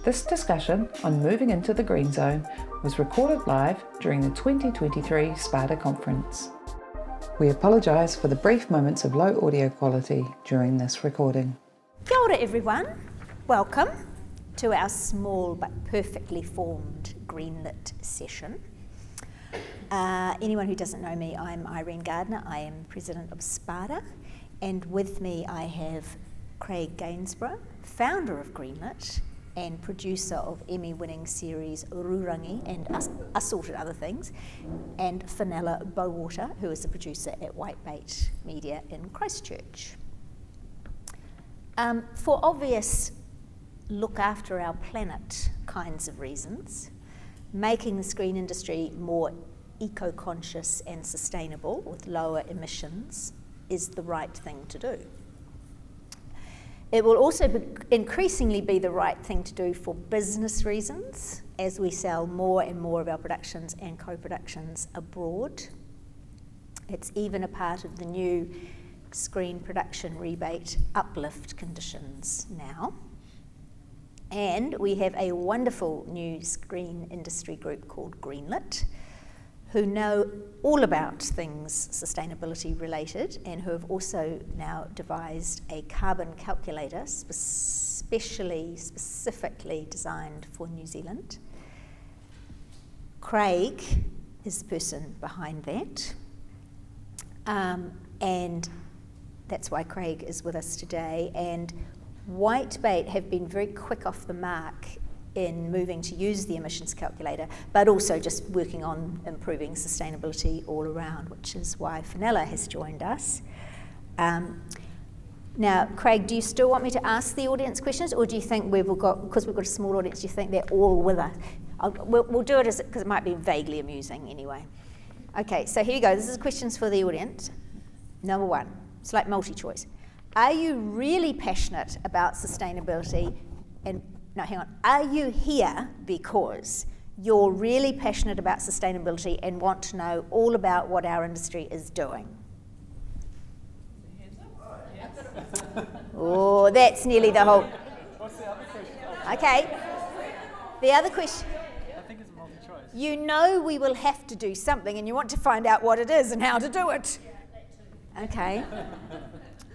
This discussion on moving into the green zone was recorded live during the 2023 SPADA conference. We apologise for the brief moments of low audio quality during this recording. Kia ora everyone, welcome to our small but perfectly formed Greenlit session. Anyone who doesn't know me, I'm Irene Gardiner, I am President of SPADA, and with me I have Craig Gainsborough, founder of Greenlit and producer of Emmy-winning series Rurangi and assorted other things, and Fenella Bowater, who is the producer at Whitebait Media in Christchurch. For obvious look after our planet kinds of reasons, making the screen industry more eco-conscious and sustainable with lower emissions is the right thing to do. It will also increasingly be the right thing to do for business reasons as we sell more and more of our productions and co-productions abroad. It's even a part of the new screen production rebate uplift conditions now. And we have a wonderful new screen industry group called Greenlit, who know all about things sustainability related and who have also now devised a carbon calculator specifically designed for New Zealand. Craig is the person behind that, and that's why Craig is with us today. And Whitebait have been very quick off the mark in moving to use the emissions calculator, but also just working on improving sustainability all around, which is why Fenella has joined us. Now, Craig, do you still want me to ask the audience questions, or do you think because we've got a small audience, do you think they're all with us? We'll do it because it might be vaguely amusing anyway. Okay, so here you go. This is questions for the audience. Number one, it's like multi-choice. Are you really passionate about sustainability? No, hang on. Are you here because you're really passionate about sustainability and want to know all about what our industry is doing? Oh, that's nearly the whole... What's the other question? Okay. The other question... I think it's multi-choice. You know we will have to do something and you want to find out what it is and how to do it. Okay.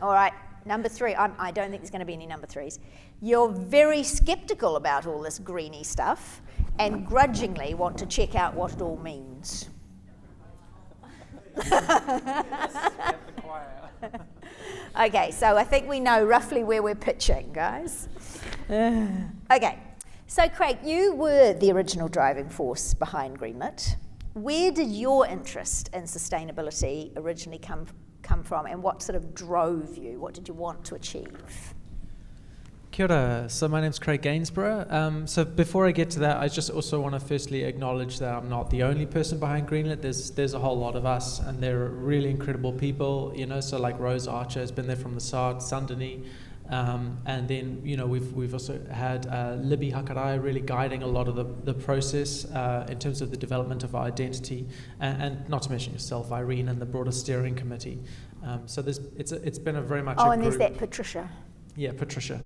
All right. Number three, I don't think there's going to be any number threes. You're very sceptical about all this greeny stuff and grudgingly want to check out what it all means. Okay, so I think we know roughly where we're pitching, guys. Okay, so Craig, you were the original driving force behind Greenlit. Where did your interest in sustainability originally come from, and what sort of drove you? What did you want to achieve? Kia ora. So my name's Craig Gainsborough. So before I get to that, I just also want to firstly acknowledge that I'm not the only person behind Greenlit. There's a whole lot of us, and they're really incredible people. You know, so like Rose Archer has been there from the start, Sandini, and then we've also had Libby Hakarai really guiding a lot of the process in terms of the development of our identity, and not to mention yourself, Irene, and the broader steering committee. So it's been a very much a and group. there's that Patricia. Yeah, Patricia.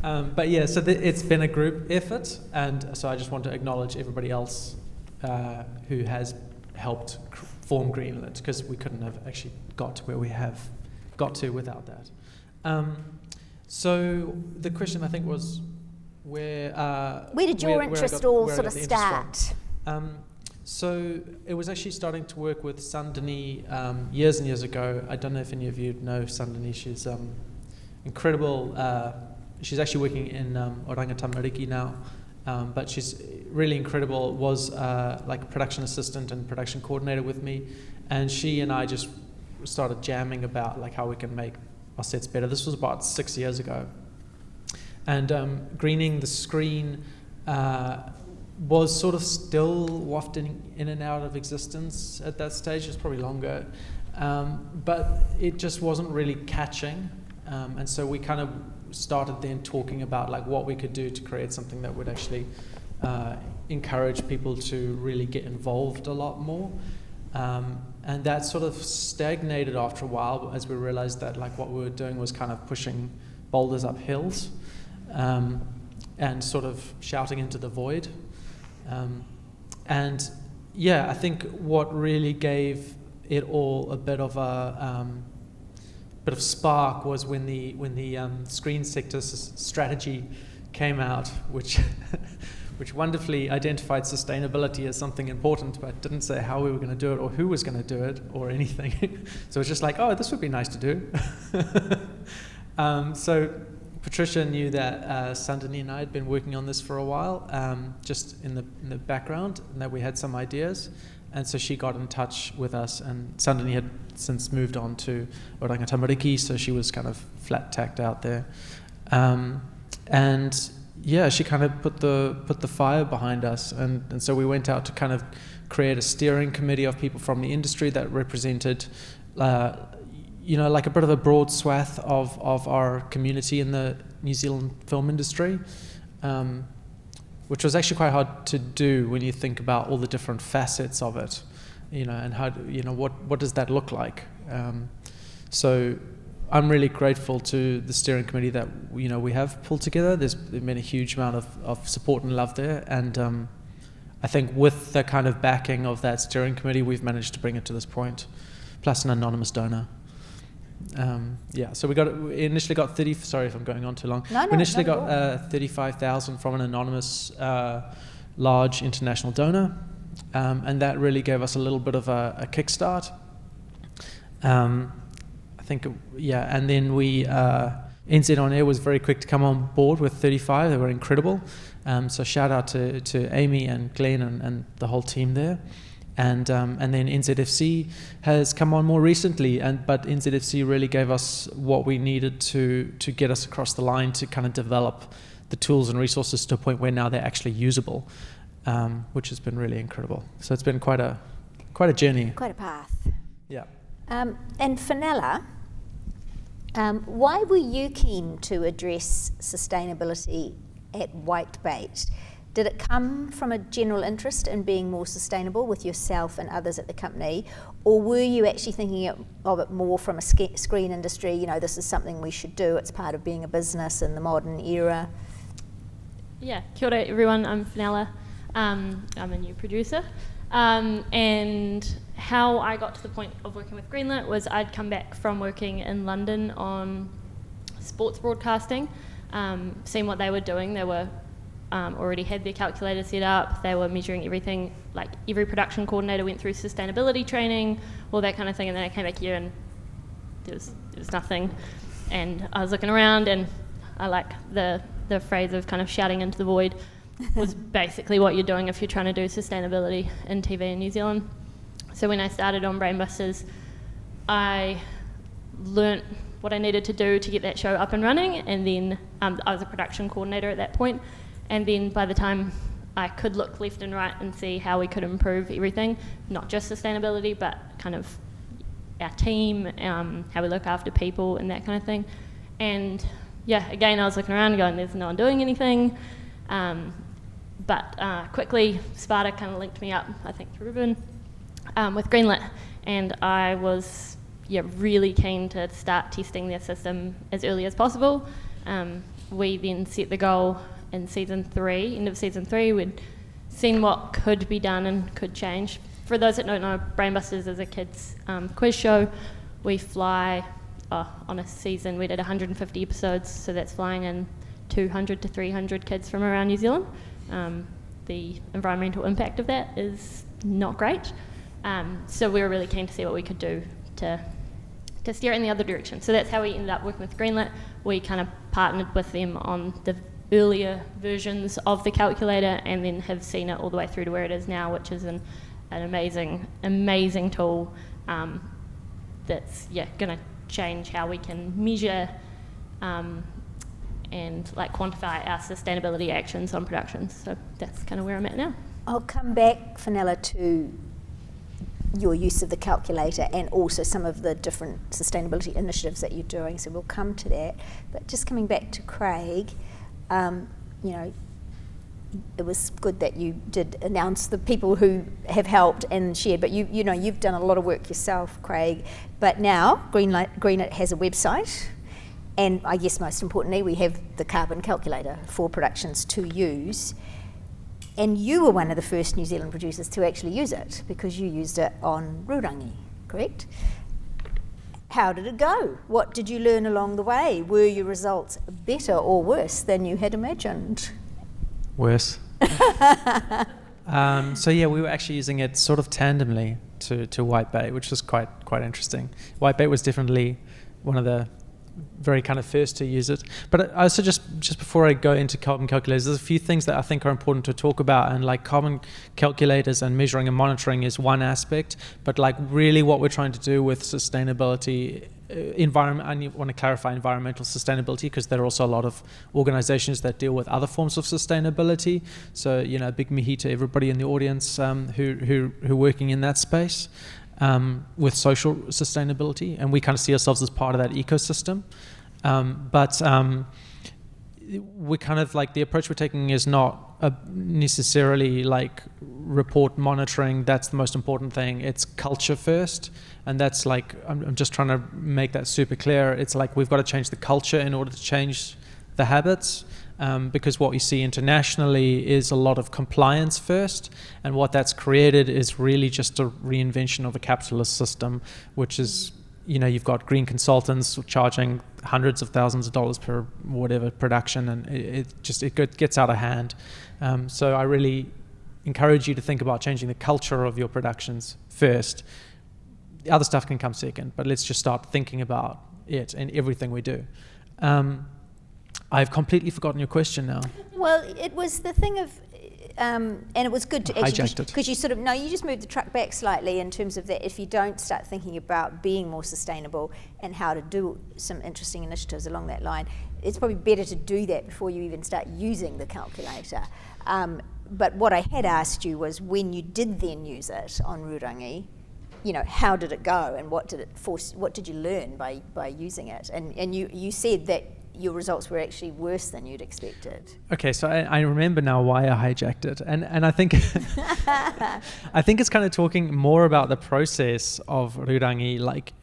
But yeah, so it's been a group effort, and so I just want to acknowledge everybody else who has helped form Greenlit, because we couldn't have actually got to where we have got to without that. So the question I think was where did your interest all sort of start? So it was actually starting to work with Sandini years and years ago. I don't know if any of you know Sandini. She's incredible. She's actually working in Oranga Tamariki now, but she's really incredible. Was like a production assistant and production coordinator with me, and she and I just started jamming about like how we can make our sets better. This was about 6 years ago, and greening the screen was sort of still wafting in and out of existence at that stage. It was probably longer, but it just wasn't really catching, and so we kind of started then talking about like what we could do to create something that would actually encourage people to really get involved a lot more. And that sort of stagnated after a while as we realized that like what we were doing was kind of pushing boulders up hills. and sort of shouting into the void. And yeah, I think what really gave it all a bit of spark was when the screen sector strategy came out, which which wonderfully identified sustainability as something important, but didn't say how we were going to do it or who was going to do it or anything. So it's just like, oh, this would be nice to do. So Patricia knew that Sandini and I had been working on this for a while, just in the background, and that we had some ideas. And so she got in touch with us, and Sandini had since moved on to Oranga Tamariki, so she was kind of flat tacked out there. And yeah, she kind of put the fire behind us, and so we went out to kind of create a steering committee of people from the industry that represented, like a bit of a broad swath of our community in the New Zealand film industry, which was actually quite hard to do when you think about all the different facets of it, and how, what does that look like? So I'm really grateful to the steering committee that we have pulled together. There's been a huge amount of support and love there, and I think with the kind of backing of that steering committee, we've managed to bring it to this point, plus an anonymous donor. So we initially got 30. Sorry if I'm going on too long. We initially got 35,000 from an anonymous large international donor, and that really gave us a little bit of a kickstart. I think, and then we NZ On Air was very quick to come on board with 35. They were incredible. So shout out to Amy and Glenn and the whole team there. And then NZFC has come on more recently, but NZFC really gave us what we needed to get us across the line to kind of develop the tools and resources to a point where now they're actually usable, which has been really incredible. So it's been quite a journey. Quite a path. Yeah. And Fenella, why were you keen to address sustainability at Whitebait? Did it come from a general interest in being more sustainable with yourself and others at the company, or were you actually thinking of it more from a screen industry, this is something we should do, it's part of being a business in the modern era? Yeah, kia ora everyone, I'm Fenella. I'm a new producer. And how I got to the point of working with Greenlit was I'd come back from working in London on sports broadcasting, seen what they were doing. They were already had their calculator set up, they were measuring everything, like every production coordinator went through sustainability training, all that kind of thing, and then I came back here and there was nothing. And I was looking around, and I like the phrase of kind of shouting into the void was basically what you're doing if you're trying to do sustainability in TV in New Zealand. So when I started on Brainbusters, I learnt what I needed to do to get that show up and running, and then I was a production coordinator at that point, and then by the time I could look left and right and see how we could improve everything, not just sustainability, but kind of our team, how we look after people and that kind of thing. And yeah, again, I was looking around and going, there's no one doing anything. But quickly, SPADA kind of linked me up, I think through Ruben, with Greenlit, and I was really keen to start testing their system as early as possible. We then set the goal in end of season 3, we'd seen what could be done and could change. For those that don't know, Brainbusters is a kids quiz show. We fly, on a season we did 150 episodes, so that's flying in 200 to 300 kids from around New Zealand. The environmental impact of that is not great. So we were really keen to see what we could do to steer it in the other direction. So that's how we ended up working with Greenlit. We kind of partnered with them on the earlier versions of the calculator, and then have seen it all the way through to where it is now, which is an amazing tool that's going to change how we can measure and quantify our sustainability actions on productions. So that's kind of where I'm at now. I'll come back, Fenella, to your use of the calculator and also some of the different sustainability initiatives that you're doing, so we'll come to that. But just coming back to Craig, it was good that you did announce the people who have helped and shared, but you've done a lot of work yourself, Craig. But now Greenlit has a website, And I guess most importantly, we have the carbon calculator for productions to use. And you were one of the first New Zealand producers to actually use it, because you used it on Rurangi, correct? How did it go? What did you learn along the way? Were your results better or worse than you had imagined? Worse. So yeah, we were actually using it sort of tandemly to Whitebait, which was quite interesting. Whitebait was definitely one of the very kind of first to use it. But I also just before I go into carbon calculators, there's a few things that I think are important to talk about, and like carbon calculators and measuring and monitoring is one aspect, but like really what we're trying to do with sustainability, environment, I want to clarify environmental sustainability, because there are also a lot of organizations that deal with other forms of sustainability. So, you know, big mihi to everybody in the audience who are working in that space. With social sustainability, and we kind of see ourselves as part of that ecosystem. But we kind of like, the approach we're taking is not necessarily like report monitoring, that's the most important thing. It's culture first, and that's like, I'm just trying to make that super clear. It's like we've got to change the culture in order to change the habits. Because what we see internationally is a lot of compliance first, and what that's created is really just a reinvention of a capitalist system, which is, you know, you've got green consultants charging hundreds of thousands of dollars per whatever production, and it gets out of hand. So I really encourage you to think about changing the culture of your productions first. The other stuff can come second, but let's just start thinking about it in everything we do. I've completely forgotten your question now. Well, it was the thing of, and it was good to actually, because you sort of, no, you just moved the truck back slightly in terms of that if you don't start thinking about being more sustainable and how to do some interesting initiatives along that line, it's probably better to do that before you even start using the calculator. But what I had asked you was, when you did then use it on Rurangi, you know, how did it go, and what did you learn by using it? And you said that your results were actually worse than you'd expected. Okay, so I remember now why I hijacked it, and I think I think it's kind of talking more about the process of Rurangi. Like,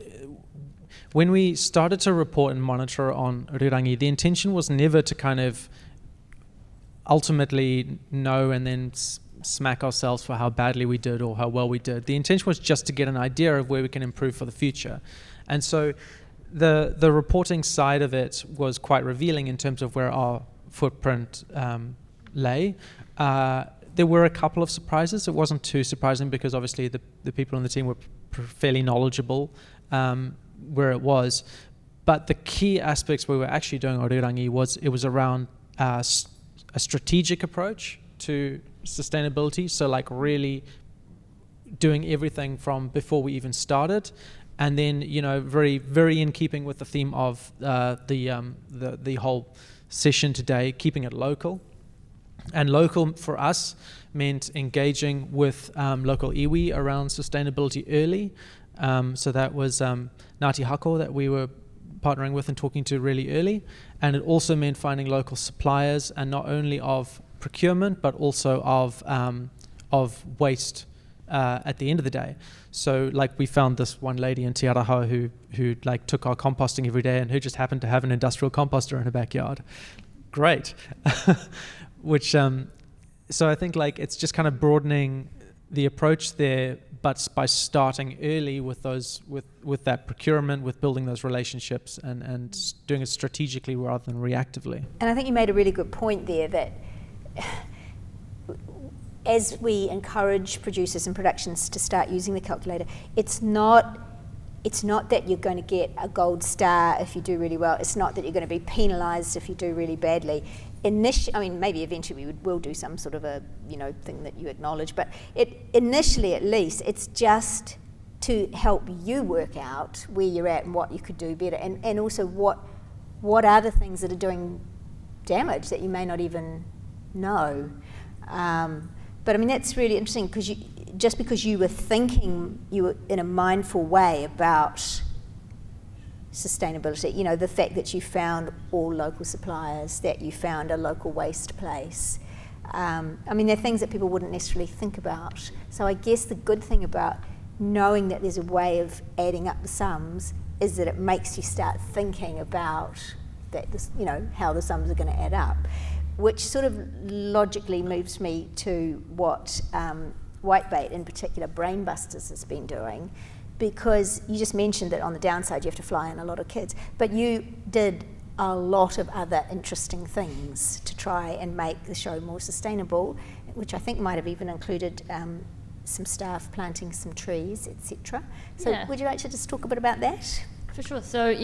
when we started to report and monitor on Rurangi, the intention was never to kind of ultimately know and then smack ourselves for how badly we did or how well we did. The intention was just to get an idea of where we can improve for the future. And so the reporting side of it was quite revealing in terms of where our footprint lay. There were a couple of surprises. It wasn't too surprising, because obviously the people on the team were fairly knowledgeable where it was. But the key aspects we were actually doing on Rurangi was around a strategic approach to sustainability. So like really doing everything from before we even started. And then, you know, very, very in keeping with the theme of the whole session today, keeping it local. And local for us meant engaging with local iwi around sustainability early. So that was Ngāti Hako that we were partnering with and talking to really early. And it also meant finding local suppliers, and not only of procurement, but also of waste at the end of the day. So like, we found this one lady in Te Araha who like took our composting every day, and who just happened to have an industrial composter in her backyard. Great. Which so I think like it's just kind of broadening the approach there, but by starting early with those with that procurement, with building those relationships, and doing it strategically rather than reactively. And I think you made a really good point there, that as we encourage producers and productions to start using the calculator, it's not that you're going to get a gold star if you do really well. It's not that you're going to be penalised if you do really badly. I mean, maybe eventually we will do some sort of a, you know, thing that you acknowledge, but initially at least, it's just to help you work out where you're at and what you could do better, and also what are the things that are doing damage that you may not even know. But I mean, that's really interesting, because just because you were thinking, you were in a mindful way about sustainability, you know, the fact that you found all local suppliers, that you found a local waste place. I mean, they're things that people wouldn't necessarily think about. So I guess the good thing about knowing that there's a way of adding up the sums is that it makes you start thinking about that this, how the sums are going to add up, which sort of logically moves me to what Whitebait, in particular Brainbusters, has been doing, because you just mentioned that on the downside you have to fly in a lot of kids, but you did a lot of other interesting things to try and make the show more sustainable, which I think might have even included some staff planting some trees, etc. So would you like to just talk a bit about that? For sure. So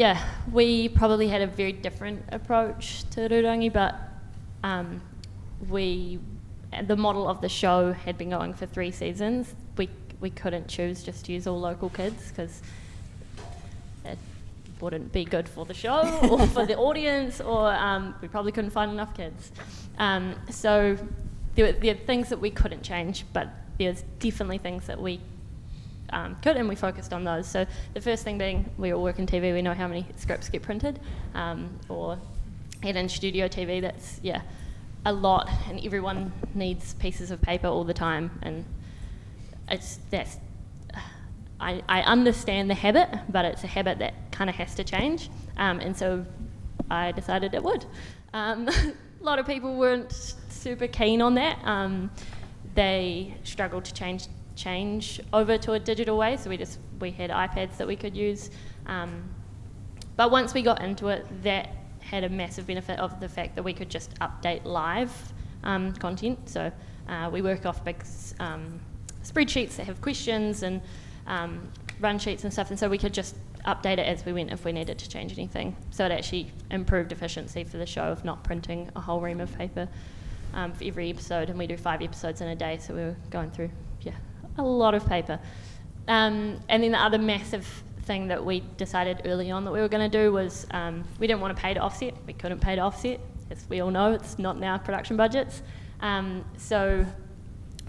we probably had a very different approach to Rurangi, but the model of the show had been going for 3 seasons. We couldn't choose just to use all local kids because it wouldn't be good for the show or for the audience, or we probably couldn't find enough kids. So there are things that we couldn't change, but there's definitely things that we could, and we focused on those. So the first thing being, we all work in TV, we know how many scripts get printed, or in studio TV, that's a lot, and everyone needs pieces of paper all the time, and I understand the habit, but it's a habit that kind of has to change, and so I decided it would. A lot of people weren't super keen on that. They struggled to change over to a digital way, so we had iPads that we could use, but once we got into it, that had a massive benefit of the fact that we could just update live content. So we work off big spreadsheets that have questions and run sheets and stuff, and so we could just update it as we went if we needed to change anything. So it actually improved efficiency for the show of not printing a whole ream of paper for every episode, and we do 5 episodes in a day, so we were going through a lot of paper. And then the other massive thing that we decided early on that we were going to do was we didn't want to pay to offset. We couldn't pay to offset, as we all know, it's not in our production budgets. So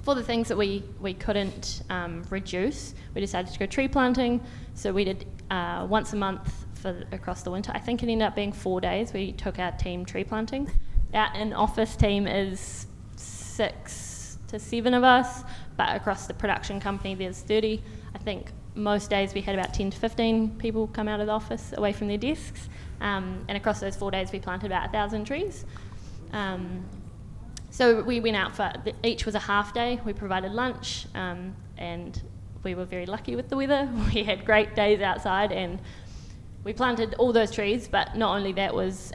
for the things that we couldn't reduce, we decided to go tree planting. So we did once a month across the winter. I think it ended up being 4 days. We took our team tree planting. Our in-office team is 6 to 7 of us, but across the production company there's 30. I think most days we had about 10 to 15 people come out of the office away from their desks, and across those 4 days we planted about 1,000 trees. So we went out for, each was a half day. We provided lunch, and we were very lucky with the weather. We had great days outside, and we planted all those trees, but not only that was,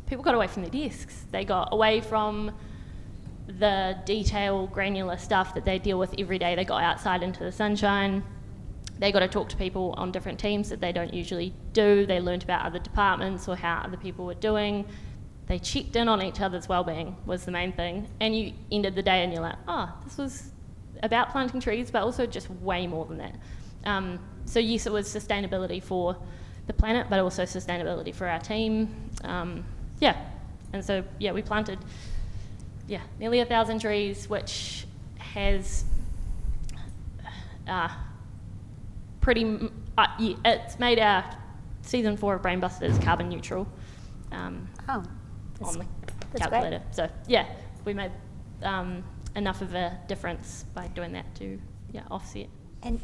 people got away from their desks. They got away from the detail, granular stuff that they deal with every day. They got outside into the sunshine. They got to talk to people on different teams that they don't usually do. They learned about other departments or how other people were doing. They checked in on each other's well-being was the main thing. And you ended the day and you're like, this was about planting trees, but also just way more than that. So yes, it was sustainability for the planet, but also sustainability for our team. And so, we planted, nearly 1,000 trees, which has it's made our season 4 of Brainbusters carbon neutral on the calculator. Great. So we made enough of a difference by doing that to offset. And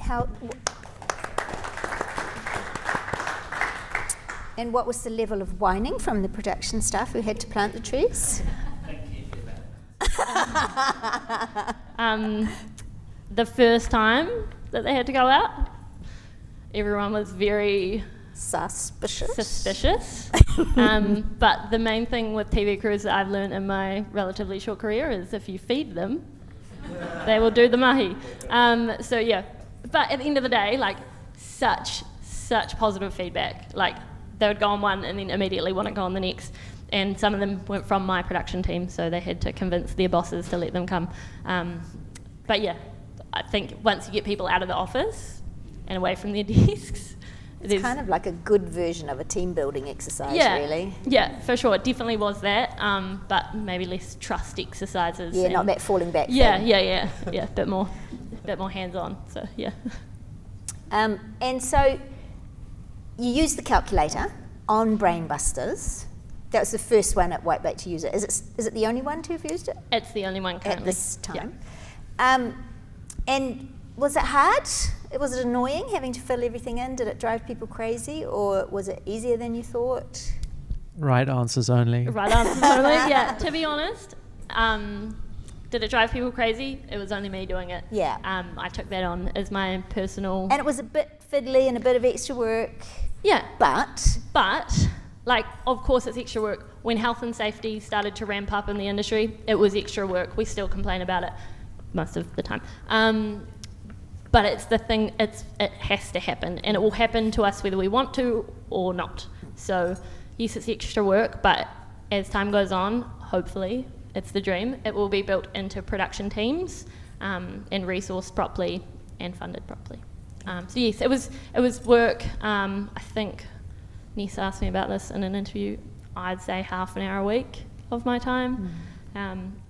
and what was the level of whining from the production staff who had to plant the trees? Thank you for that. The first time that they had to go out, everyone was very suspicious. But the main thing with TV crews that I've learned in my relatively short career is if you feed them, they will do the mahi. But at the end of the day, such positive feedback. They would go on one and then immediately want to go on the next. And some of them went from my production team, so they had to convince their bosses to let them come. I think once you get people out of the office and away from their desks, it's kind of like a good version of a team building exercise, really. Yeah, for sure. It definitely was that, but maybe less trust exercises. Yeah, not that falling back thing. Yeah, a bit more hands-on, so yeah. And so you used the calculator on Brainbusters. That was the first one at Whitebait to use it. Is it the only one to have used it? It's the only one currently. At this time. Yeah. And was it hard? Was it annoying having to fill everything in? Did it drive people crazy, or was it easier than you thought? Right answers only. Right answers only. Yeah. To be honest, did it drive people crazy? It was only me doing it. Yeah. I took that on as my personal. And it was a bit fiddly and a bit of extra work. Yeah. But like, of course it's extra work. When health and safety started to ramp up in the industry, it was extra work. We still complain about it most of the time. But it's the thing, it has to happen, and it will happen to us whether we want to or not. So yes, it's extra work, but as time goes on, hopefully, it's the dream, it will be built into production teams and resourced properly and funded properly. So yes, it was work. I think Nessa asked me about this in an interview. I'd say half an hour a week of my time.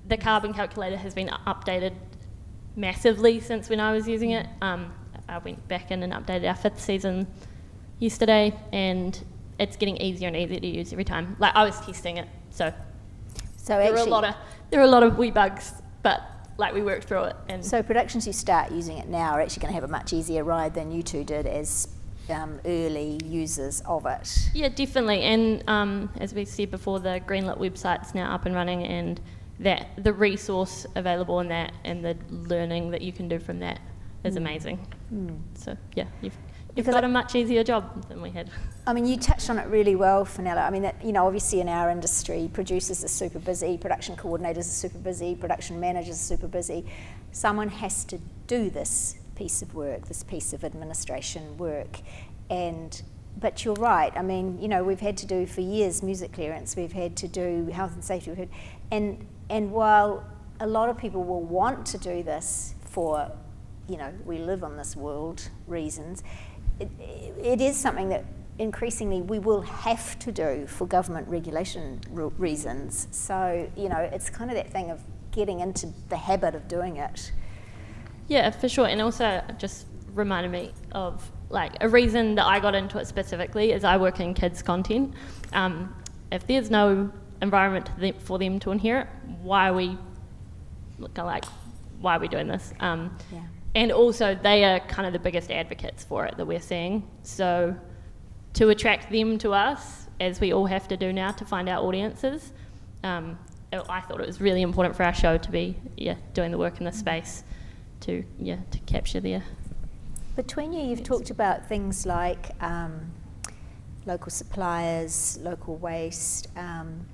The carbon calculator has been updated massively since when I was using it. I went back in and updated our 5th season yesterday, and it's getting easier and easier to use every time. Like, I was testing it, so there are a lot of wee bugs, but like, we worked through it. And so productions who start using it now are actually going to have a much easier ride than you two did as early users of it. Yeah, definitely. And as we said before, the Greenlit website's now up and running, and that the resource available in that and the learning that you can do from that is amazing. So yeah, you've got a much easier job than we had. I mean, you touched on it really well, Fenella. I mean, that, you know, obviously in our industry, producers are super busy, production coordinators are super busy, production managers are super busy. Someone has to do this piece of work, this piece of administration work. But you're right. I mean, you know, we've had to do for years music clearance, we've had to do health and safety, and while a lot of people will want to do this for, you know, we live on this world reasons, it is something that increasingly we will have to do for government regulation reasons. So, you know, it's kind of that thing of getting into the habit of doing it. Yeah, for sure. And also just reminded me of, like, a reason that I got into it specifically is I work in kids content. If there's no environment for them to inherit, why are we doing this? And also they are kind of the biggest advocates for it that we're seeing. So to attract them to us, as we all have to do now to find our audiences, I thought it was really important for our show to be doing the work in this space to capture their. Between you, you've talked about things like local suppliers, local waste,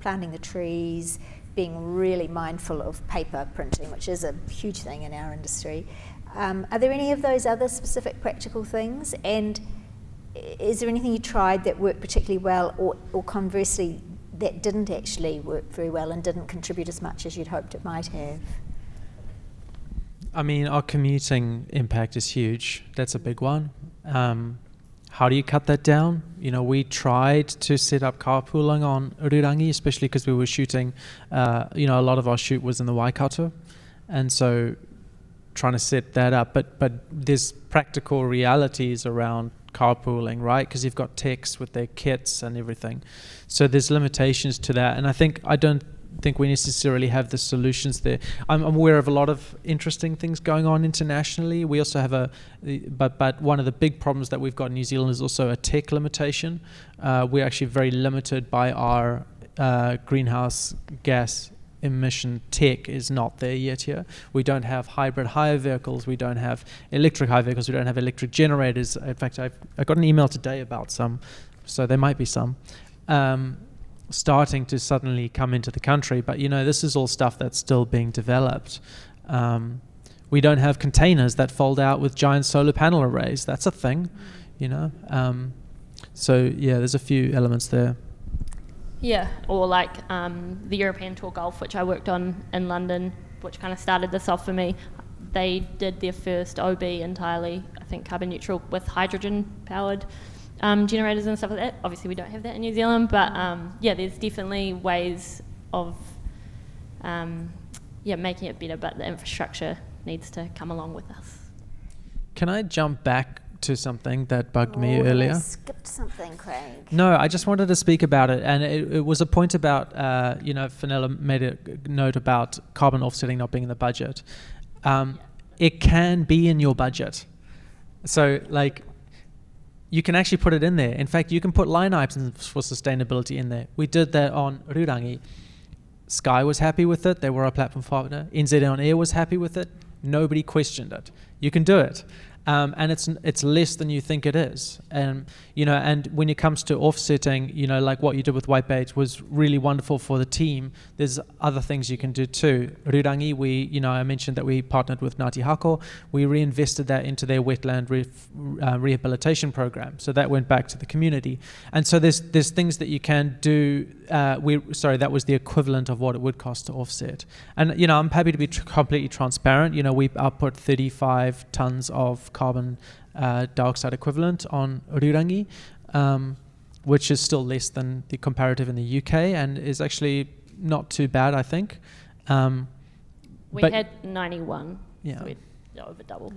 planting the trees, being really mindful of paper printing, which is a huge thing in our industry. Are there any of those other specific practical things? And is there anything you tried that worked particularly well, or conversely that didn't actually work very well and didn't contribute as much as you'd hoped it might have? I mean, our commuting impact is huge. That's a big one. How do you cut that down? You know, we tried to set up carpooling on Urirangi, especially because we were shooting, a lot of our shoot was in the Waikato. And so trying to set that up. But there's practical realities around carpooling, right? Because you've got techs with their kits and everything. So there's limitations to that. And I don't think we necessarily have the solutions there. I'm aware of a lot of interesting things going on internationally. We also have but one of the big problems that we've got in New Zealand is also a tech limitation. We're actually very limited by our greenhouse gas emission tech is not there yet here. We don't have hybrid hire vehicles. We don't have electric hire vehicles. We don't have electric generators. In fact, I got an email today about some, so there might be some. Starting to suddenly come into the country, but this is all stuff that's still being developed. We don't have containers that fold out with giant solar panel arrays. That's a thing, so there's a few elements there. Yeah, or like the European Tour Golf, which I worked on in London, which kind of started this off for me. They did their first OB entirely, I think, carbon neutral with hydrogen powered generators and stuff like that. Obviously we don't have that in New Zealand, but there's definitely ways of making it better, but the infrastructure needs to come along with us. Can I jump back to something that bugged me earlier? I skipped something, Craig. No, I just wanted to speak about it, and it was a point about, Fenella made a note about carbon offsetting not being in the budget. It can be in your budget. So, you can actually put it in there. In fact, you can put line items for sustainability in there. We did that on Rurangi. Sky was happy with it. They were our platform partner. NZ On Air was happy with it. Nobody questioned it. You can do it. And it's less than you think it is. And when it comes to offsetting, like what you did with Whitebait was really wonderful for the team. There's other things you can do too. Rurangi, I mentioned that we partnered with Ngāti Hako. We reinvested that into their wetland rehabilitation program. So that went back to the community. And so there's things that you can do. That was the equivalent of what it would cost to offset. And I'm happy to be completely transparent. We output 35 tons of carbon dioxide equivalent on Rurangi, which is still less than the comparative in the UK and is actually not too bad, I think. We had 91. Yeah. So we over double.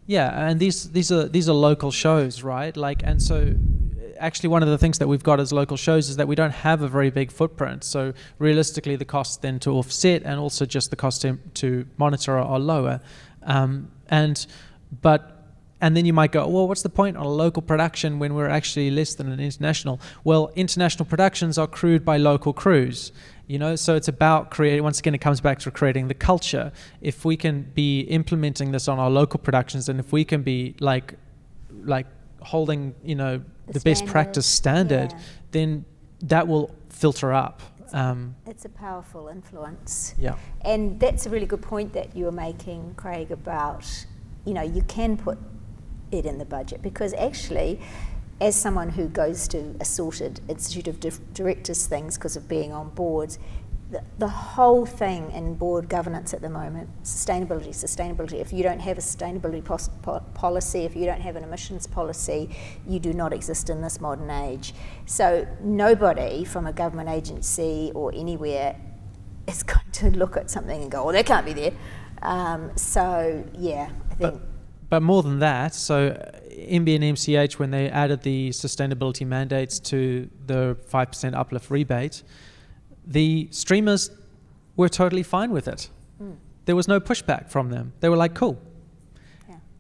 Yeah, and these are local shows, right? And so actually one of the things that we've got as local shows is that we don't have a very big footprint. So realistically, the costs then to offset and also just the cost to monitor are lower. And then you might go, well, what's the point on a local production when we're actually less than an international? Well, international productions are crewed by local crews, so it's about creating, once again, it comes back to creating the culture. If we can be implementing this on our local productions, and if we can be like holding, the best practice standard, then that will filter up. It's a powerful influence. Yeah. And that's a really good point that you were making, Craig, about, you can put it in the budget, because actually, as someone who goes to assorted Institute of Directors things because of being on boards, the whole thing in board governance at the moment, sustainability. If you don't have a sustainability policy, if you don't have an emissions policy, you do not exist in this modern age. So nobody from a government agency or anywhere is going to look at something and go, that can't be there. I think... But more than that, so MB and MCH, when they added the sustainability mandates to the 5% uplift rebate, the streamers were totally fine with it. There was no pushback from them. They were like, cool.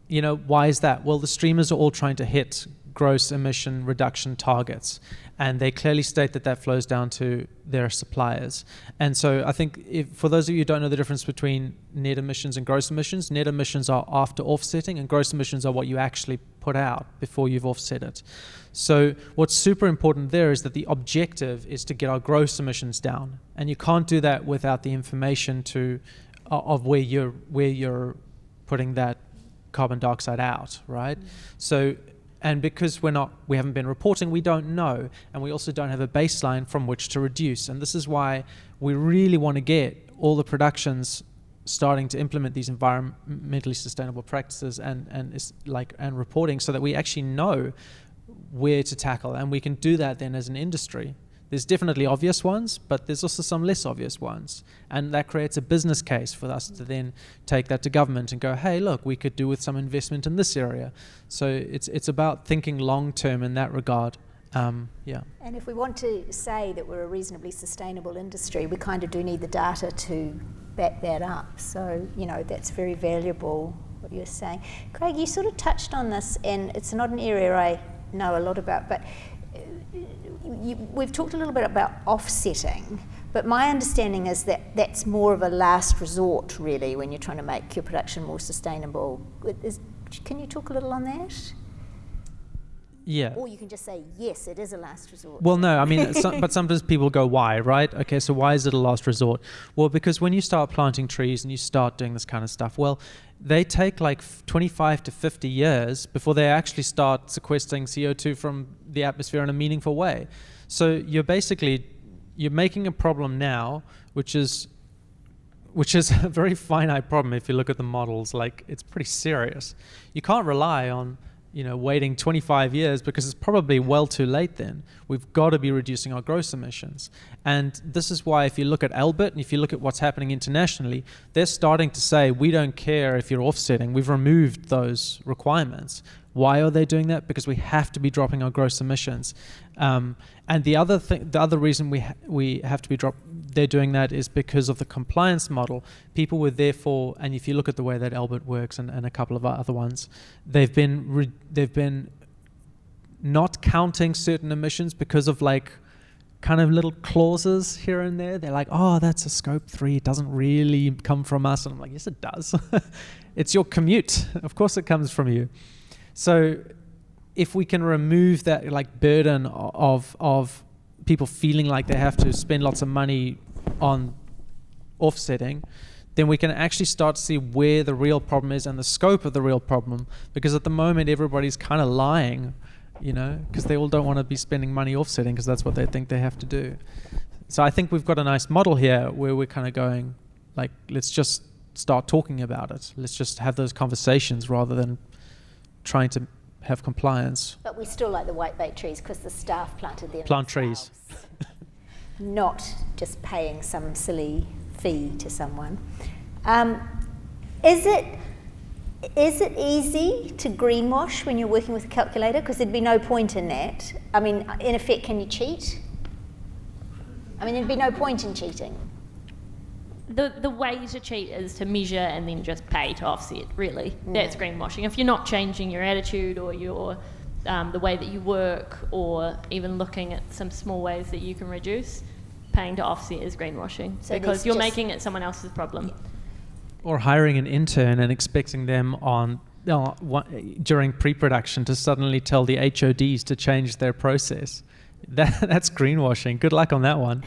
Yeah. Why is that? Well, the streamers are all trying to hit gross emission reduction targets, and they clearly state that flows down to their suppliers. And so I think for those of you who don't know the difference between net emissions and gross emissions, net emissions are after offsetting and gross emissions are what you actually put out before you've offset it. So what's super important there is that the objective is to get our gross emissions down, and you can't do that without the information of where you're putting that carbon dioxide out, right? So, and because we haven't been reporting, we don't know, and we also don't have a baseline from which to reduce. And this is why we really want to get all the productions starting to implement these environmentally sustainable practices and reporting, so that we actually know where to tackle, and we can do that then as an industry. There's definitely obvious ones, but there's also some less obvious ones, and that creates a business case for us to then take that to government and go, hey, look, we could do with some investment in this area. So it's about thinking long term in that regard. And if we want to say that we're a reasonably sustainable industry, we kind of do need the data to back that up. So that's very valuable, what you're saying. Craig, you sort of touched on this, and it's not an area I know a lot about, but we've talked a little bit about offsetting, but my understanding is that that's more of a last resort, really, when you're trying to make your production more sustainable. Can you talk a little on that? Yeah. Or you can just say, yes, it is a last resort. Well, no, I mean, but sometimes people go, why, right? Okay, so why is it a last resort? Well, because when you start planting trees and you start doing this kind of stuff, well, they take like 25 to 50 years before they actually start sequestering CO2 from the atmosphere in a meaningful way. So you're making a problem now, which is a very finite problem if you look at the models. Like, it's pretty serious. You can't rely on waiting 25 years, because it's probably well too late then. We've got to be reducing our gross emissions. And this is why, if you look at Albert and if you look at what's happening internationally, they're starting to say, we don't care if you're offsetting. We've removed those requirements. Why are they doing that? Because we have to be dropping our gross emissions. And the other reason we have to be they're doing that is because of the compliance model. People were therefore, and if you look at the way that Albert works and a couple of other ones, they've been not counting certain emissions because of like kind of little clauses here and there. They're like, oh, that's a scope 3. It doesn't really come from us. And I'm like, yes, it does. It's your commute. Of course it comes from you. So if we can remove that like burden of people feeling like they have to spend lots of money on offsetting, then we can actually start to see where the real problem is and the scope of the real problem. Because at the moment, everybody's kind of lying, you know, because they all don't want to be spending money offsetting because that's what they think they have to do. So I think we've got a nice model here where we're kind of going, like, let's just start talking about it. Let's just have those conversations rather than trying to have compliance. But we still like the whitebait trees because the staff planted them. Plant trees. Not just paying some silly fee to someone. Is it easy to greenwash when you're working with a calculator? Because there'd be no point in that. I mean, in effect, can you cheat? I mean, there'd be no point in cheating. The way to cheat is to measure and then just pay to offset, really. That's greenwashing. If you're not changing your attitude or your the way that you work, or even looking at some small ways that you can reduce, paying to offset is greenwashing, so because you're making it someone else's problem. Or hiring an intern and expecting them on during pre-production to suddenly tell the HODs to change their process. That's greenwashing. Good luck on that one.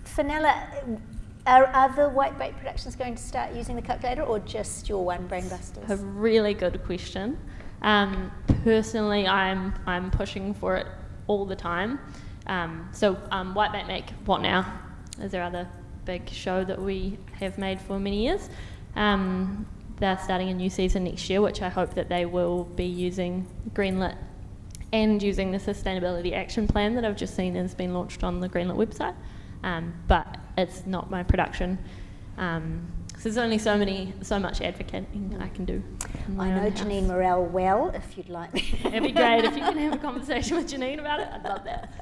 Fenella, are other whitebait productions going to start using the calculator, or just your one, Brainbusters? A really good question. Personally, I'm pushing for it all the time. So Whitebait make What Now is our other big show that we have made for many years. They're starting a new season next year, which I hope that they will be using Greenlit and using the sustainability action plan that I've just seen has been launched on the Greenlit website. But it's not my production. So there's only so much advocating I can do. I know Janine Morel well, if you'd like me. It'd be great if you can have a conversation with Janine about it. I'd love that.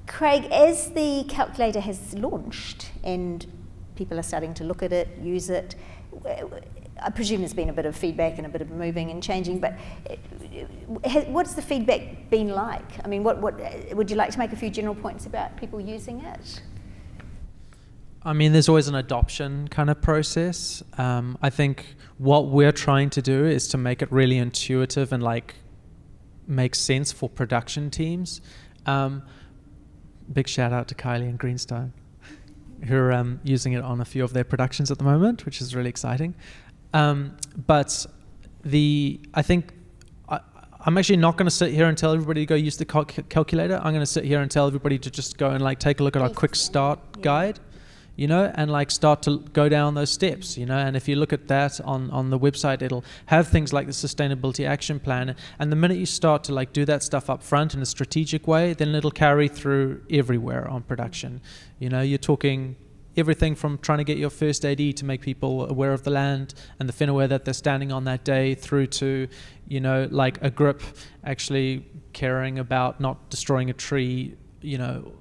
Craig, as the calculator has launched and people are starting to look at it, use it, I presume there's been a bit of feedback and a bit of moving and changing, but what's the feedback been like? I mean, what would you like to make a few general points about people using it? I mean, there's always an adoption kind of process. I think what we're trying to do is to make it really intuitive and like make sense for production teams. Big shout out to Kylie and Greenstone, who are using it on a few of their productions at the moment, which is really exciting. But I think I'm actually not going to sit here and tell everybody to go use the calculator. I'm going to sit here and tell everybody to just go and like take a look at our quick start guide, you know, and like start to go down those steps, you know. And if you look at that on the website, it'll have things like the sustainability action plan. And the minute you start to like do that stuff up front in a strategic way, then it'll carry through everywhere on production. You know, you're talking everything from trying to get your first AD to make people aware of the land and the whenua that they're standing on that day, through to, you know, like a grip actually caring about not destroying a tree, you know.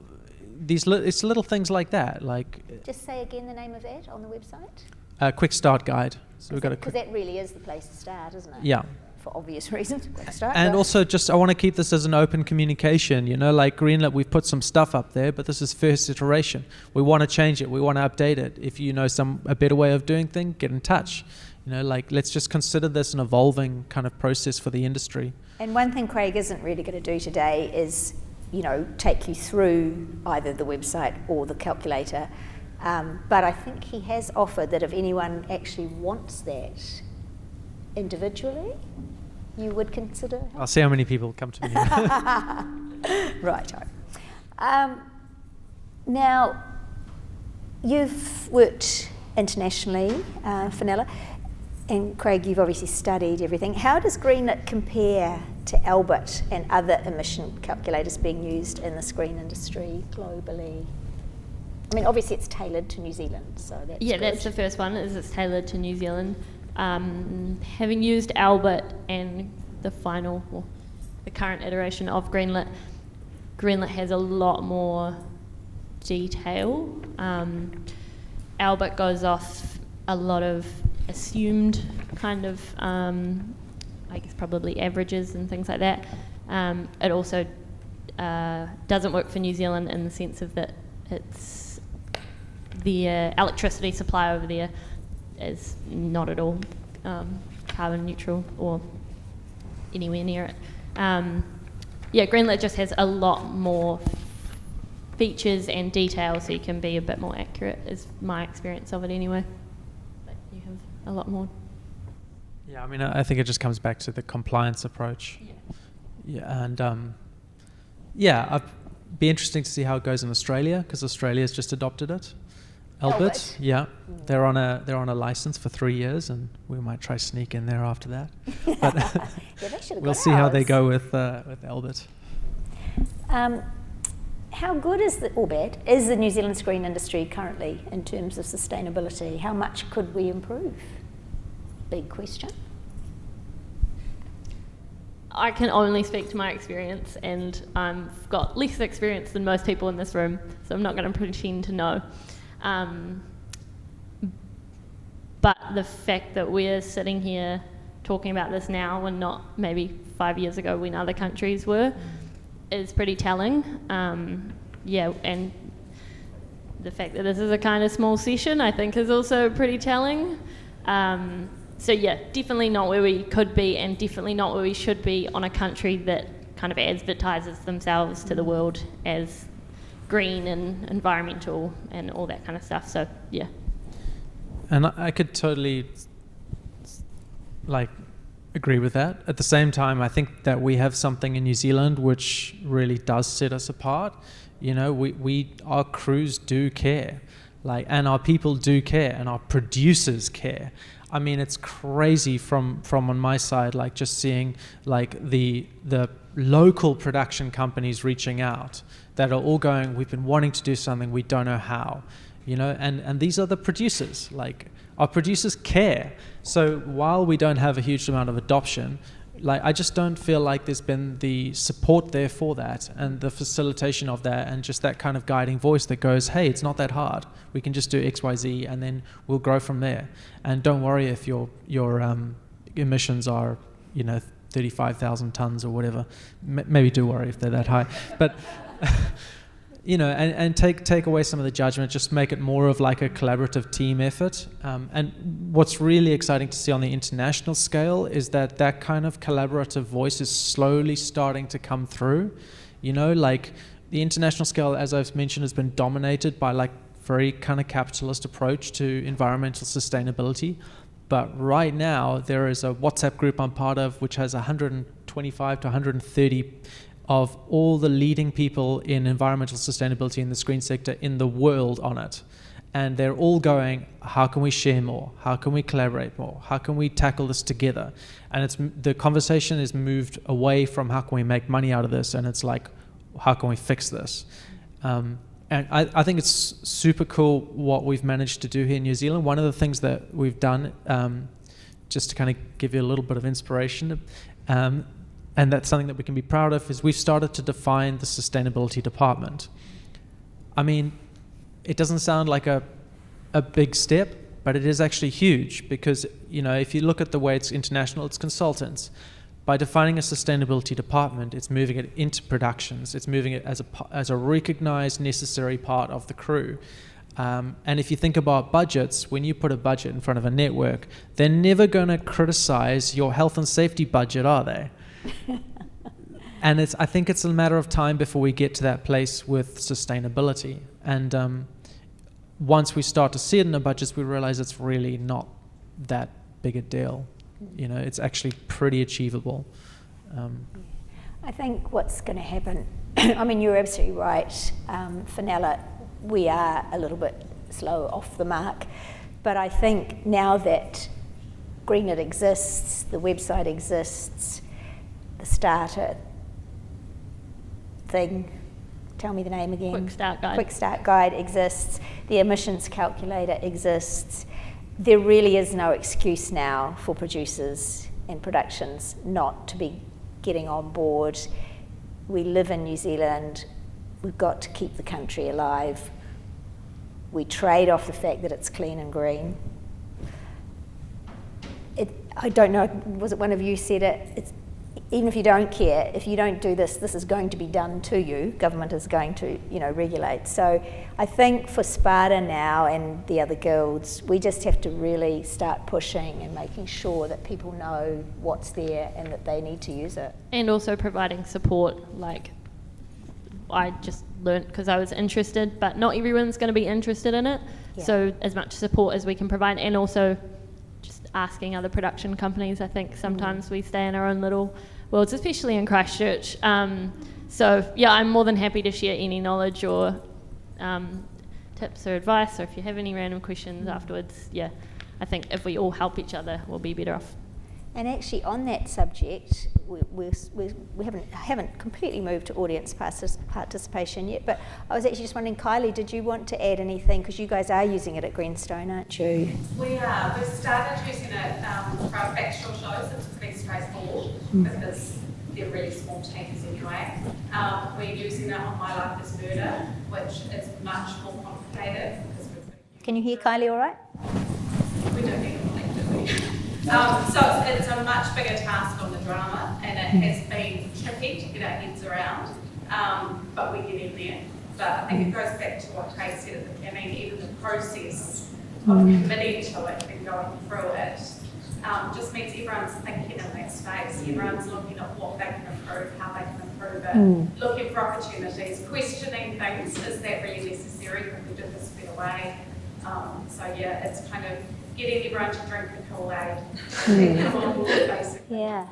It's little things like that. Like, just say again the name of that on the website. Quick start guide. So we've got because that really is the place to start, isn't it? Yeah. For obvious reasons. Quick start. And also, just I want to keep this as an open communication. You know, like Greenlit, we've put some stuff up there, but this is first iteration. We want to change it. We want to update it. If you know a better way of doing things, get in touch. You know, like, let's just consider this an evolving kind of process for the industry. And one thing Craig isn't really going to do today is, you know, take you through either the website or the calculator. But I think he has offered that if anyone actually wants that individually, you would consider help. I'll see how many people come to me. Right. Now, you've worked internationally, Fenella, and Craig, you've obviously studied everything. How does Greenlit compare to Albert and other emission calculators being used in the screen industry globally? I mean, obviously it's tailored to New Zealand, so that's good. That's the first one, is it's tailored to New Zealand. Having used Albert and the current iteration of Greenlit has a lot more detail. Albert goes off a lot of assumed kind of, I guess probably averages and things like that. It also doesn't work for New Zealand in the sense of that it's the electricity supply over there is not at all carbon neutral or anywhere near it. Greenlit just has a lot more features and details, so you can be a bit more accurate, is my experience of it anyway. But you have a lot more. Yeah, I mean, I think it just comes back to the compliance approach. I'd be interesting to see how it goes in Australia, because Australia's just adopted it. Albert, yeah, they're on a license for 3 years, and we might try sneak in there after that. But we'll see how they go with Albert. How good is or bad is the New Zealand screen industry currently in terms of sustainability? How much could we improve? Big question. I can only speak to my experience, and I've got less experience than most people in this room, so I'm not going to pretend to know. But the fact that we're sitting here talking about this now and not maybe 5 years ago when other countries were is pretty telling. And the fact that this is a kind of small session I think is also pretty telling. Definitely not where we could be, and definitely not where we should be on a country that kind of advertises themselves to the world as green and environmental and all that kind of stuff. So yeah. And I could totally agree with that. At the same time, I think that we have something in New Zealand which really does set us apart. You know, our crews do care, and our people do care, and our producers care. I mean, it's crazy from on my side, just seeing the local production companies reaching out that are all going, we've been wanting to do something, we don't know how, and these are the producers. Our producers care. So while we don't have a huge amount of adoption, I just don't feel like there's been the support there for that, and the facilitation of that, and just that kind of guiding voice that goes, hey, it's not that hard. We can just do X, Y, Z, and then we'll grow from there. And don't worry if your emissions are, 35,000 tons or whatever. Maybe do worry if they're that high. But, and take away some of the judgment, just make it more of a collaborative team effort. And what's really exciting to see on the international scale is that kind of collaborative voice is slowly starting to come through. The international scale, as I've mentioned, has been dominated by very kind of capitalist approach to environmental sustainability. But right now, there is a WhatsApp group I'm part of, which has 125 to 130 of all the leading people in environmental sustainability in the screen sector in the world on it. And they're all going, how can we share more? How can we collaborate more? How can we tackle this together? And the conversation is moved away from how can we make money out of this, and it's how can we fix this? And I think it's super cool what we've managed to do here in New Zealand. One of the things that we've done, just to kind of give you a little bit of inspiration, and that's something that we can be proud of, is we've started to define the sustainability department. I mean, it doesn't sound like a big step, but it is actually huge, because if you look at the way it's international, it's consultants. By defining a sustainability department, it's moving it into productions. It's moving it as a recognized, necessary part of the crew. And if you think about budgets, when you put a budget in front of a network, they're never going to criticize your health and safety budget, are they? And I think it's a matter of time before we get to that place with sustainability. And once we start to see it in the budgets, we realize it's really not that big a deal. It's actually pretty achievable. I think what's going to happen, I mean, you're absolutely right, Fenella, we are a little bit slow off the mark, but I think now that Greenlit exists, the website exists, the starter thing, tell me the name again. Quick Start Guide exists, the emissions calculator exists. There really is no excuse now for producers and productions not to be getting on board. We live in New Zealand, we've got to keep the country alive. We trade off the fact that it's clean and green. I don't know, was it one of you said it? It's, even if you don't care, if you don't do this, this is going to be done to you. Government is going to, regulate. So I think for SPADA now and the other guilds, we just have to really start pushing and making sure that people know what's there and that they need to use it. And also providing support, like I just learnt because I was interested, but not everyone's going to be interested in it. Yeah. So as much support as we can provide, and also just asking other production companies. I think sometimes we stay in our own little worlds, especially in Christchurch. So yeah, I'm more than happy to share any knowledge or tips or advice, or if you have any random questions afterwards. Yeah, I think if we all help each other, we'll be better off. And actually, on that subject, we haven't completely moved to audience participation yet. But I was actually just wondering, Kylie, did you want to add anything? Because you guys are using it at Greenstone, aren't you? We are. We've started using it for our factual shows. It's pretty straightforward because they're really small teams anyway. We're using it on My Life is Murder, which is much more complicated. Because Can you hear Kylie all right? We don't need a link, do we? So it's a much bigger task on the drama, and it has been tricky to get our heads around, but we get in there. But I think it goes back to what Craig said at the beginning, even the process of committing to it and going through it just means everyone's thinking in that space. Everyone's looking at what they can improve, how they can improve it, looking for opportunities, questioning things. Is that really necessary? Could we do this a better way? So yeah, it's kind of getting everyone to drink the Kool-Aid and come on board, basically. Yeah.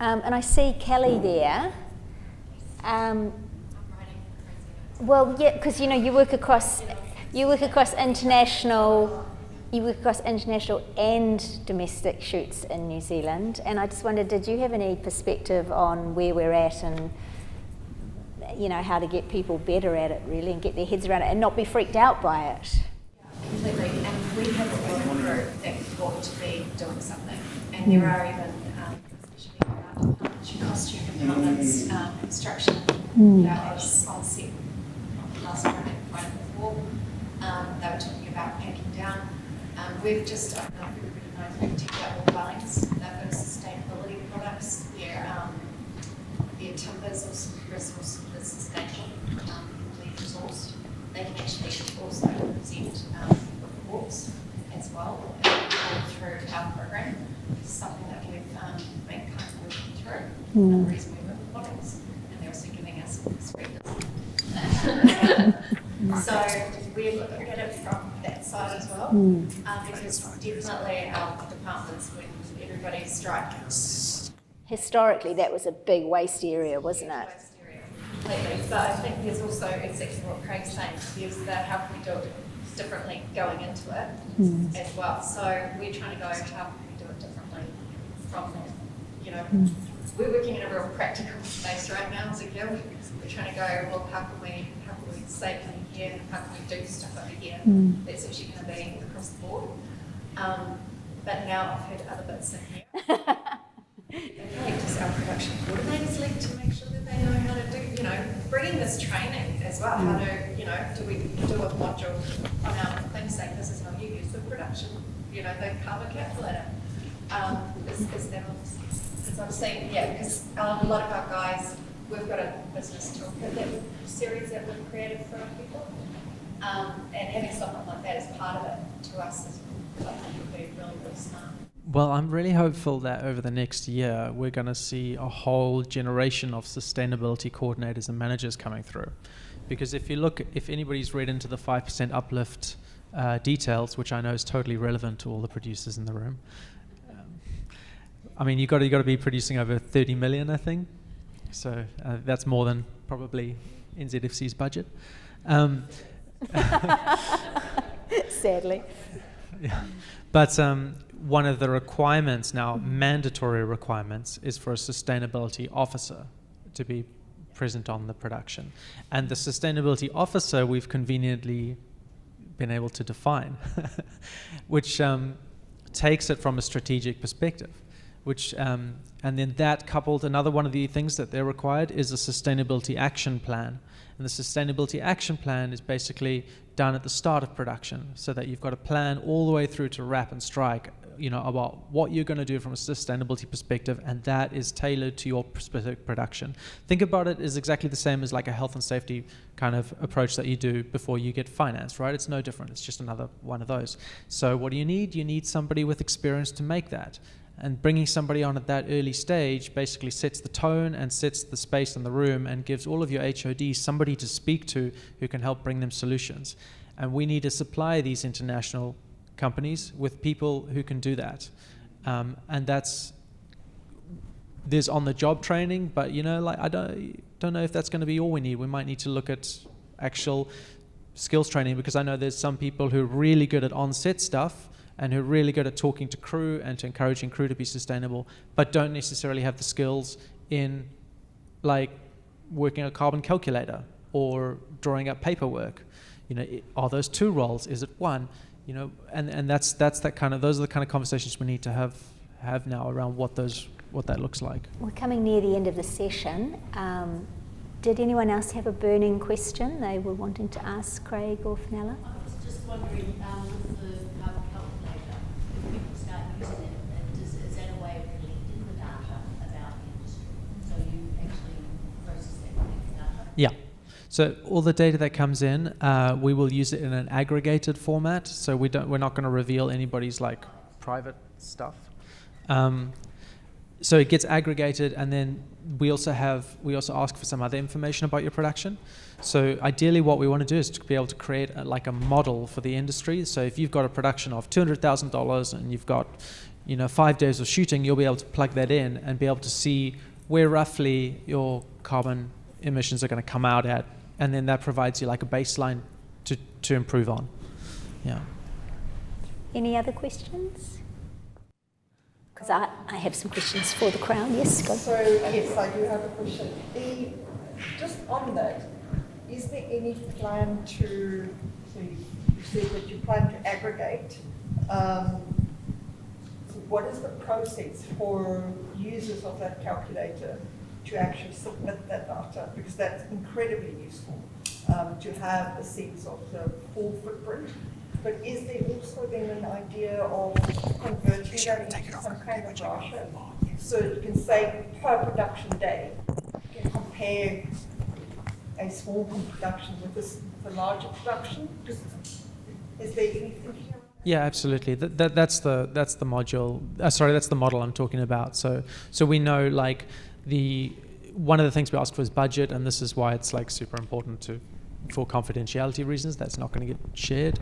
And I see Kelly there. Well, yeah, because you work across international and domestic shoots in New Zealand, and I just wondered, did you have any perspective on where we're at and how to get people better at it really and get their heads around it and not be freaked out by it? Completely, and we have a working group that ought to be doing something, and there are even especially about costume departments, construction. I was on set last Friday before. They were talking about packing down. We've just, I don't know if everybody knows, we've ticked out all lines. They've got sustainability products. Their timbers or resource is sustainable, resourced. They can actually also present reports as well through our program. It's something that we've been kind of working through. The reason we work with models, and they're also giving us speakers. So we're looking at it from that side as well, because definitely our departments, when everybody's striking. Historically, that was a big waste area, wasn't it? Completely. But I think there's also exactly what Craig's saying. There's the how can we do it differently going into it as well. So we're trying to go, how can we do it differently from that? We're working in a real practical space right now as a guild. We're trying to go, well, how can we save money here and how can we do stuff over here that's actually going to be across the board. But now I've heard other bits in here. Okay, does our production coordinators lead to make sure that they know how to do, bringing this training as well, how to, do we do a module on our thing saying this is how you use the production, the carbon calculator. Is that because I'm saying, because a lot of our guys, we've got a business toolkit series that we've created for our people, and having something like that as part of it to us is, I think, would be really, really smart. Well, I'm really hopeful that over the next year, we're going to see a whole generation of sustainability coordinators and managers coming through. Because if anybody's read into the 5% uplift details, which I know is totally relevant to all the producers in the room, you've got to be producing over 30 million, I think. So that's more than probably NZFC's budget. Sadly. Yeah. But one of the requirements now, mandatory requirements, is for a sustainability officer to be present on the production. And the sustainability officer we've conveniently been able to define, which takes it from a strategic perspective. And then that coupled, another one of the things that they're required is a sustainability action plan. And the sustainability action plan is basically done at the start of production, so that you've got a plan all the way through to wrap and strike about what you're going to do from a sustainability perspective, and that is tailored to your specific production. Think about it as exactly the same as like a health and safety kind of approach that you do before you get financed, right? It's no different. It's just another one of those. So what do you need? You need somebody with experience to make that. And bringing somebody on at that early stage basically sets the tone and sets the space in the room and gives all of your HODs somebody to speak to who can help bring them solutions. And we need to supply these international companies with people who can do that. And there's on-the-job training, but I don't know if that's going to be all we need. We might need to look at actual skills training, because I know there's some people who are really good at on-set stuff and who are really good at talking to crew and to encouraging crew to be sustainable, but don't necessarily have the skills in like working a carbon calculator or drawing up paperwork. Are those two roles? Is it one? And that's that kind of, those are the kind of conversations we need to have now around what that looks like. We're coming near the end of the session. Did anyone else have a burning question they were wanting to ask Craig or Fenella? I was just wondering, with the carbon calculator, if people start using it, is that a way of collecting the data about the industry? So you actually process that data? Yeah. So all the data that comes in, we will use it in an aggregated format. So we're not going to reveal anybody's like private stuff. So it gets aggregated, and then we also ask for some other information about your production. So ideally, what we want to do is to be able to create a model for the industry. So if you've got a production of $200,000 and you've got 5 days of shooting, you'll be able to plug that in and be able to see where roughly your carbon emissions are going to come out at. And then that provides you like a baseline to improve on. Yeah. Any other questions? Because I have some questions for the crowd. Yes, go. So yes, I do have a question. Just on that, is there any plan to, so you said that you plan to aggregate, so what is the process for users of that calculator to actually submit that data? Because that's incredibly useful to have a sense of the full footprint. But is there also then an idea of converting that into some kind of data, so you can say per production day, you can compare a small production with the larger production? Is there any thinking around that? Yeah, absolutely. That's the module. That's the model I'm talking about. So we know like one of the things we ask for is budget, and this is why it's like super important for confidentiality reasons. That's not going to get shared.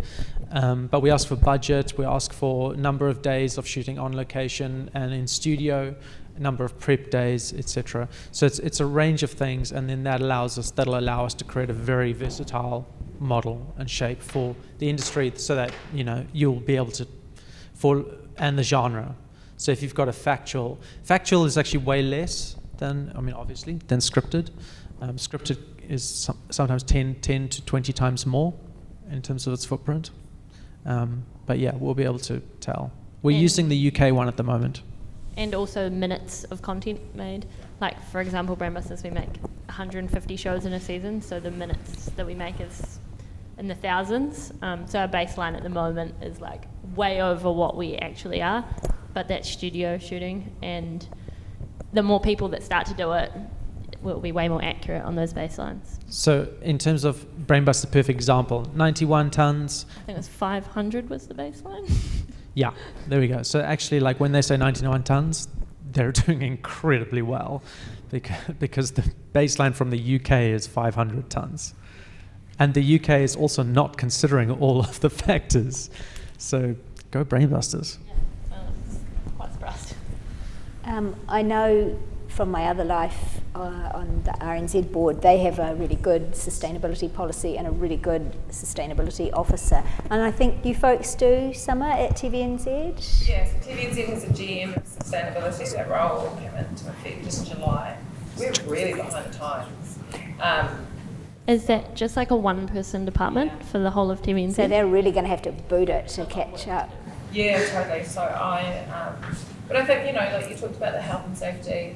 But we ask for budget. We ask for number of days of shooting on location and in studio, number of prep days, etc. So it's a range of things, and then that'll allow us to create a very versatile model and shape for the industry, so that you'll be able to and the genre. So if you've got a factual is actually way less than scripted. Scripted is sometimes 10 to 20 times more in terms of its footprint. But yeah, we'll be able to tell. We're using the UK one at the moment. And also minutes of content made. Like, for example, Brandbusters, we make 150 shows in a season, so the minutes that we make is in the thousands. So our baseline at the moment is like way over what we actually are, but that's studio shooting, and the more people that start to do it, will be way more accurate on those baselines. So in terms of Brainbuster, perfect example, 91 tons. I think it was 500 was the baseline. Yeah, there we go. So actually, like when they say 99 tons, they're doing incredibly well, because the baseline from the UK is 500 tons. And the UK is also not considering all of the factors. So go Brainbusters. Yeah, quite surprised. I know from my other life on the RNZ board, they have a really good sustainability policy and a really good sustainability officer. And I think you folks do, Summer, at TVNZ? Yes, TVNZ has a GM of sustainability. That role came into effect in July. We're really behind times. Is that just like a one-person department for the whole of TVNZ? So they're really going to have to boot it to catch up. Yeah, totally. So but I think, like you talked about the health and safety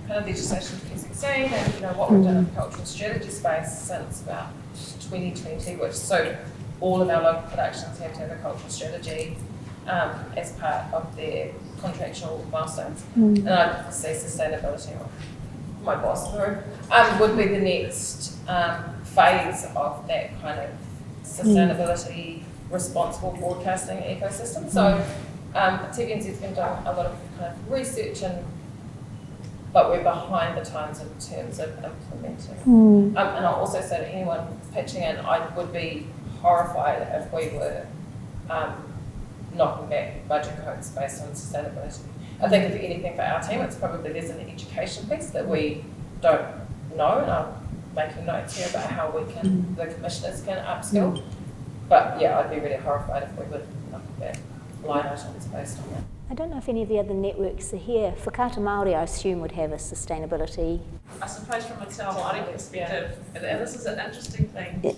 kind of legislation for 2016, and what we've done in the cultural strategy space since about 2020, so all of our local productions have to have a cultural strategy. as part of their contractual milestones. And I see sustainability, my boss would be the next phase of that kind of sustainability responsible broadcasting ecosystem. So TVNZ's been doing a lot of kind of research, but we're behind the times in terms of implementing. And I'll also say to anyone pitching in, I would be horrified if we were knocking back budget codes based on sustainability. I think if anything for our team, it's probably there's an education piece that we don't know, and I'm making notes here about how we can, the commissioners can upskill. But yeah, I'd be really horrified if we were knocking back line items based on that. I don't know if any of the other networks are here. Whakaata Māori, I assume, would have a sustainability. I suppose from a Te Ao Māori perspective, and this is an interesting thing in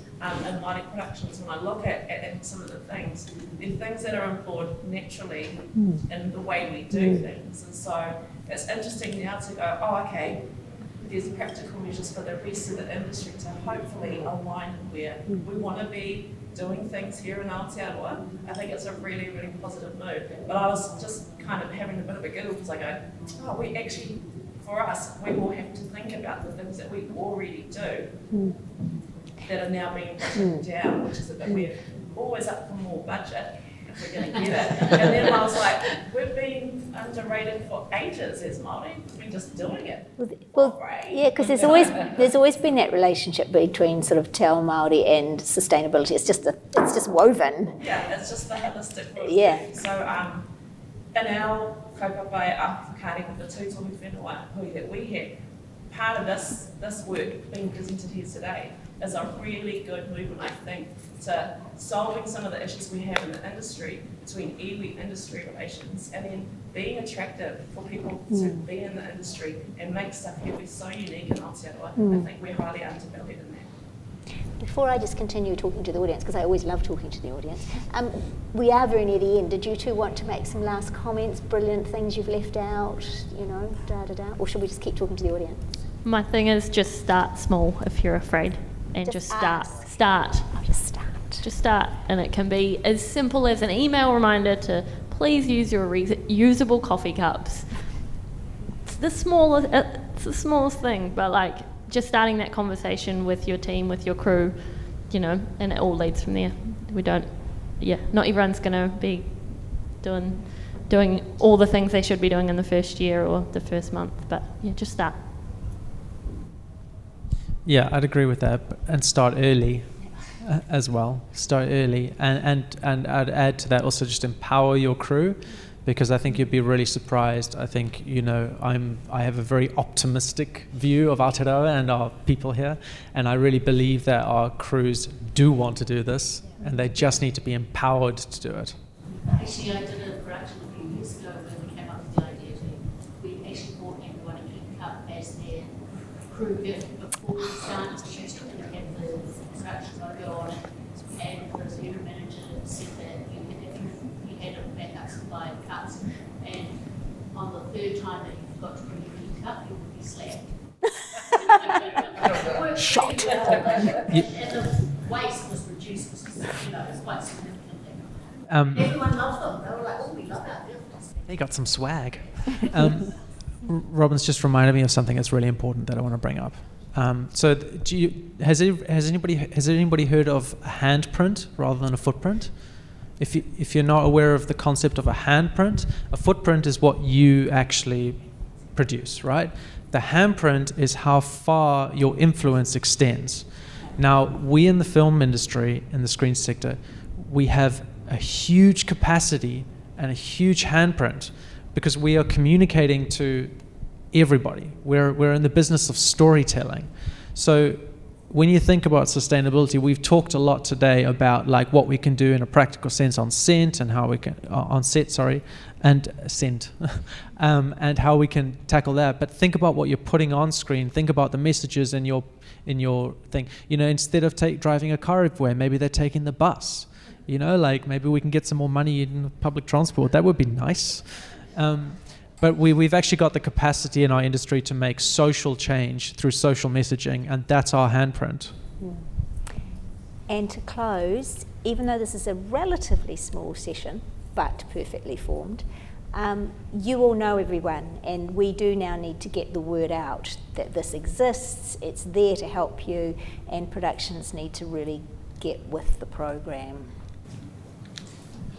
Māori productions, when I look at some of the things, they're things that are employed naturally in the way we do things. And so it's interesting now to go, oh, okay, there's practical measures for the rest of the industry to hopefully align where we want to be doing things here in Aotearoa. I think it's a really, really positive move. But I was just kind of having a bit of a giggle because I go, oh, we actually, for us, we will have to think about the things that we already do that are now being written down, which is a bit weird. Always up for more budget if we're going to get it. And then I was like, we've been underrated for ages as Māori. We've been just doing it. Well, yeah, because there's always been that relationship between sort of Te Ao Māori and sustainability. It's just woven. Yeah, it's just the holistic route. Yeah. So in our kaupapa e Awhakaari with the tūtohu whenua hui that we had, part of this work being presented here today is a really good movement, I think, to solving some of the issues we have in the industry between iwi industry relations and then being attractive for people to be in the industry and make stuff here be so unique in Aotearoa. I think we're highly undervalued in that. Before I just continue talking to the audience, because I always love talking to the audience, we are very near the end. Did you two want to make some last comments, brilliant things you've left out, or should we just keep talking to the audience? My thing is just start small if you're afraid, and just start. I'll just start. Just start, and it can be as simple as an email reminder to please use your reusable coffee cups. It's the smallest thing, but like just starting that conversation with your team, with your crew, and it all leads from there. Not everyone's going to be doing all the things they should be doing in the first year or the first month, but yeah, just start. Yeah, I'd agree with that, and start early as well. Start early, and I'd add to that also just empower your crew, because I think you'd be really surprised. I think I have a very optimistic view of Aotearoa and our people here, and I really believe that our crews do want to do this, and they just need to be empowered to do it. Actually, I did a production a few years ago when we came up with the idea we actually brought everyone a King Cup as their crew before we started to shoot, and we had the instructions logo on it, and the theatre manager said that you had a backup supply of cups, and on the third time that you forgot to bring your King Cup, you would be slapped. Shot. And the waste was reduced, it's quite significantly. Everyone loved them. They were like, oh, we love our business. They got some swag. Robin's just reminded me of something that's really important that I want to bring up. So, has anybody heard of a handprint rather than a footprint? If you're not aware of the concept of a handprint, a footprint is what you actually produce, right? The handprint is how far your influence extends. Now, we in the film industry, in the screen sector, we have a huge capacity and a huge handprint because we are communicating to everybody. We're in the business of storytelling. So when you think about sustainability, we've talked a lot today about like what we can do in a practical sense on scent and how we can and how we can tackle that. But think about what you're putting on screen. Think about the messages in your thing. Instead of driving a car everywhere, maybe they're taking the bus. Like maybe we can get some more money in public transport. That would be nice. But we've actually got the capacity in our industry to make social change through social messaging, and that's our handprint. And to close, even though this is a relatively small session, but perfectly formed. You all know everyone, and we do now need to get the word out that this exists, it's there to help you, and productions need to really get with the program.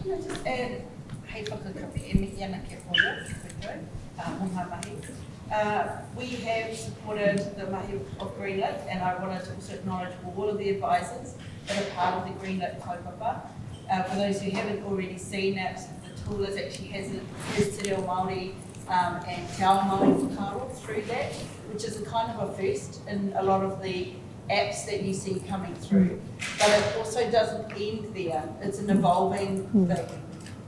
Can I just add, hei whakakapi e mihi ana ke holo, honga mahi. We have supported the mahi of Greenlit, and I wanted to also acknowledge all of the advisors that are part of the Greenlit kaupapa. For those who haven't already seen it, the tool actually has Te Reo Māori and Te Ao Māori whakaaro through that, which is a kind of a first in a lot of the apps that you see coming through. But it also doesn't end there. It's an evolving thing.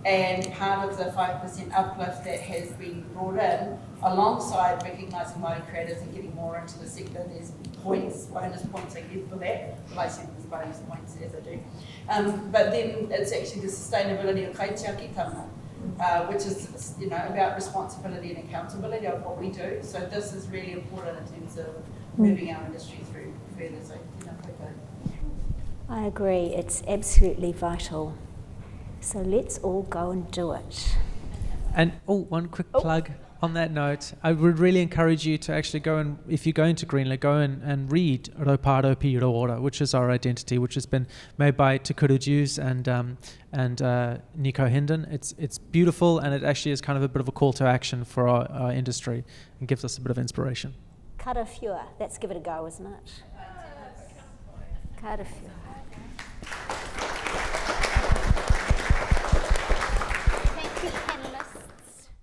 And part of the 5% uplift that has been brought in, alongside recognising Māori creators and getting more into the sector, there's points, bonus points I give for that. Well, I send these bonus points as I do. But then it's actually the sustainability of kaitiakitanga, which is, you know, about responsibility and accountability of what we do. So this is really important in terms of moving our industry through further. So, you know, I agree, it's absolutely vital. So let's all go and do it. And one quick plug on that note. I would really encourage you to actually go and, if you go into Greenlit, go and read Rauparo Pi Raora, which is our identity, which has been made by Te Kuru Jews and Nico Hendon. It's beautiful, and it actually is kind of a bit of a call to action for our industry and gives us a bit of inspiration. Karawhia, let's give it a go, isn't it? Karawhia.